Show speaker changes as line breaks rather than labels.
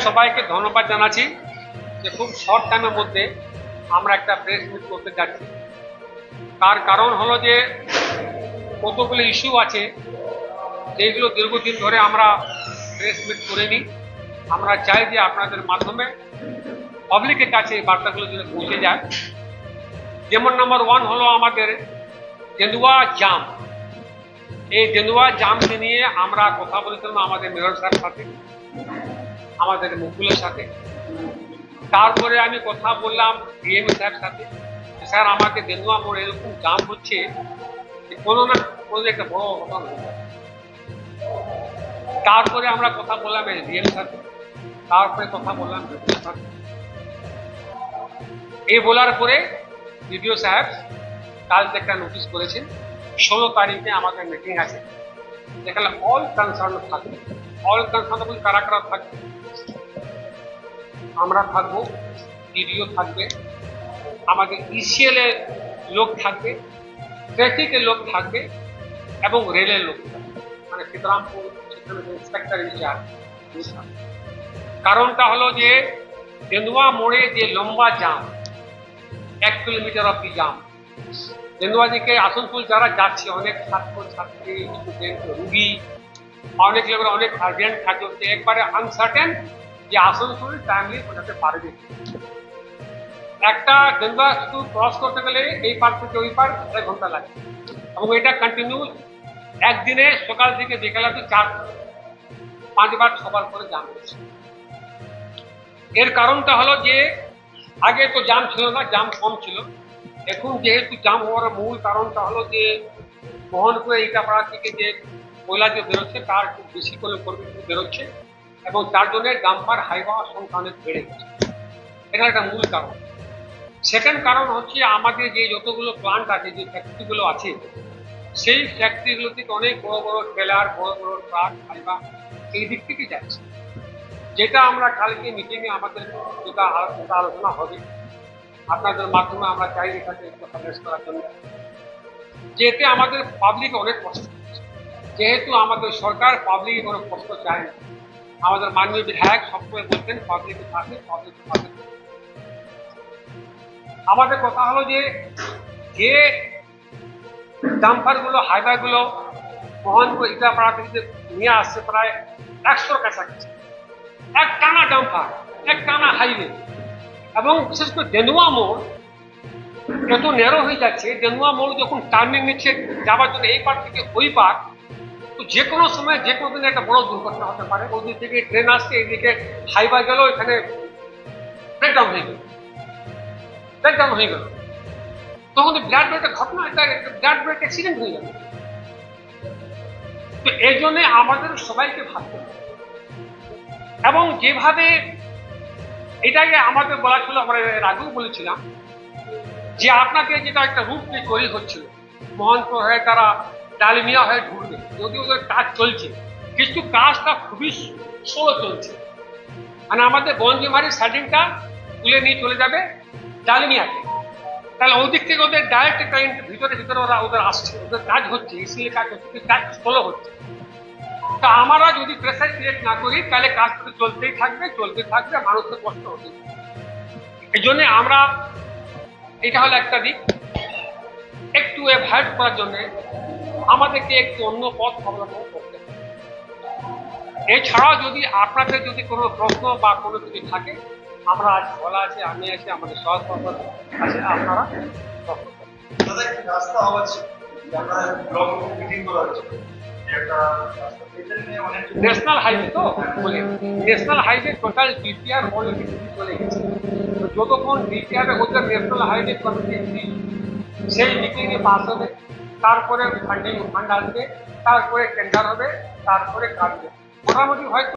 সবাইকে ধন্যবাদ জানাচ্ছি যে খুব শর্ট টাইমের মধ্যে আমরা একটা প্রেস মিট করতে যাচ্ছি। তার কারণ হলো যে কতগুলো ইস্যু আছে যেগুলো দীর্ঘদিন ধরে আমরা প্রেস মিট করিনি। আমরা চাই যে আপনাদের মাধ্যমে পাবলিকের কাছে এই বার্তাগুলো যদি পৌঁছে যায়। যেমন নাম্বার 1 হলো আমাদের তেন্দুয়া জাম। এই তেন্দুয়া জামকে নিয়ে আমরা কথা বলেছিলাম আমাদের মেয়র স্যারের সাথে, আমাদের মুকুলের সাথে। তারপরে আমি কথা বললাম ডিএমও সাহেবের সাথে, স্যার আমাকে তেন্দুয়া মোড়ে এরকম জাম হচ্ছে কোনো না কোনো একটা বড় ঘটনা হয়ে যায়। তারপরে আমরা কথা বললাম ডিএম সাথে, তারপরে কথা বললাম বিডিও সাথে। এই বলার পরে বিডিও সাহেব কালকে একটা নোটিশ করেছেন 16 তারিখে আমাদের মিটিং আছে, যেখানে অল কনসার্ন থাকবে। অল কনসার্ন বলতে কারা কারা থাকবে? আমরা থাকবো, ডিডিও থাকবে, আমাদের ইসিএল এর লোক থাকবে, ট্রাফিকের লোক থাকবে এবং রেলের লোক থাকবে, মানে সীতারামপুর ইন্সপেক্টর ইনচার্জ। কারণটা হলো যে তেন্দুয়া মোড়ে যে লম্বা জাম, 1 কিলোমিটার অব্দি জাম। তেন্দুয়া দিকে আসানসোল যারা যাচ্ছে, অনেক ছাত্র ছাত্রী, স্টুডেন্ট, রুগী, অনেক লোকের অনেক আর্জেন্ট থাকে, হচ্ছে একবারে আনসার্টেন যে আসানসোল টাইমলি পৌঁছাতে পারবে। একটা তেন্দুয়া শুধু ক্রস করতে গেলে এই পার থেকে ওই পার 1 ঘন্টা লাগে এবং এটা কন্টিনিউ একদিনে সকাল থেকে বিকালে 4-5 বার 6 বার করে জাম হচ্ছে। এর কারণটা হলো যে আগে তো জাম ছিল না, জাম কম ছিল। এখন যেহেতু জাম হওয়ার মূল কারণটা হলো যে মোহনপুর ইটাপাড়া থেকে যে কয়লা যে বেরোচ্ছে তার খুব বেশি করে বেরোচ্ছে এবং তার জন্য ডাম্পার হাইওয়ার সংখ্যা অনেক বেড়ে গেছে। এটা একটা মূল কারণ। সেকেন্ড কারণ হচ্ছে আমাদের যে যতগুলো প্লান্ট আছে, যে ফ্যাক্টরিগুলো আছে, সেই ফ্যাক্টরিগুলো থেকে অনেক বড় বড় ট্রেলার, বড় বড় ট্রাক, হাইওয়া এই দিক থেকে যাচ্ছে, যেটা আমরা কালকে মিটিংয়ে আমাদের যেটা আলোচনা হবে আপনাদের মাধ্যমে আমরা চাই এটাকে একটু অ্যাড্রেস করার জন্য। যেতে আমাদের পাবলিক অনেক কষ্ট হচ্ছে, যেহেতু আমাদের সরকার পাবলিকে কোনো কষ্ট চায় না। আমাদের মাননীয় বিধায়ক সবসময় বলতেন পাবলিকে থাকে, পাবলিকে থাকে। আমাদের কথা হলো যে যে ডাম্পারগুলো, হাইওয়েগুলো মোহনপুর ইটাপাড়া থেকে নিয়ে আসছে প্রায় 100 কাছাকাছি, এক টানা ডাম্পার, এক টানা হাইওয়ে। এবং বিশেষ করে তেন্দুয়া মোড় যত ন্যারো হয়ে যাচ্ছে, তেন্দুয়া মোড় যখন টার্নিং নিচ্ছে যাওয়ার জন্য এই পার থেকে ওই পার, তো যে কোনো সময় যে কোনো দিনে একটা বড় দুর্ঘটনা হতে পারে। ওই দিক থেকে ট্রেন আসছে, এইদিকে হাইওয়ে গেল, এখানে ব্রেকডাউন হয়ে গেল, তখন ব্লাড ব্রেকের ঘটনা, একটা ব্লাড ব্রেক অ্যাক্সিডেন্ট হয়ে যাবে। তো এই জন্য আমাদের সবাইকে ভাবতে হবে এবং যেভাবে এটাকে আমাদের বলা ছিল, আমরা এর আগেও বলেছিলাম যে আপনাকে যেটা একটা রূপ তৈরি হচ্ছিল, মোহনপুর হয়ে তারা ডালমিয়া হয়ে ঢুকবে, যদিও ওদের কাজ চলছে, কিন্তু কাজটা খুবই স্লো চলছে। মানে আমাদের বঞ্জিমারি সাইডিংটা তুলে নিয়ে চলে যাবে ডালমিয়াতে, তাহলে ওই দিক থেকে ওদের ডাইরেক্ট কারেন্ট ভিতরে ওদের আসছে, ওদের কাজ হচ্ছে, ইসিএল কাজ হচ্ছে, কাজ স্লো হচ্ছে। তা আমরা যদি প্রেসার ক্রিয়েট না করি তাহলে কাজটা চলতেই থাকবে, মানুষের কষ্ট হতে। এই জন্য আমরা, এটা হলো একটা দিক, একটু অ্যাভয়েড করার জন্য আমাদেরকে একটু অন্য পথ অবলম্বন করতে হবে। এছাড়াও যদি আপনাদের যদি কোনো প্রশ্ন বা কোনো কিছু থাকে, আমরা আজ বলা আছে, আমি আছি, আমাদের সহকর্মী আছে, আপনারা রাস্তা হচ্ছে ন্যাশনাল হাইওয়ে, তো বলি national highway total DPR already চলে গেছে। যতক্ষণ ডিপিআর ওদের ন্যাশনাল হাইওয়ে কমিটি সেই মিটিংয়ে পাস হবে, তারপরে ফান্ড আসবে, তারপরে টেন্ডার হবে, তারপরে কাজ হবে। মোটামুটি হয়তো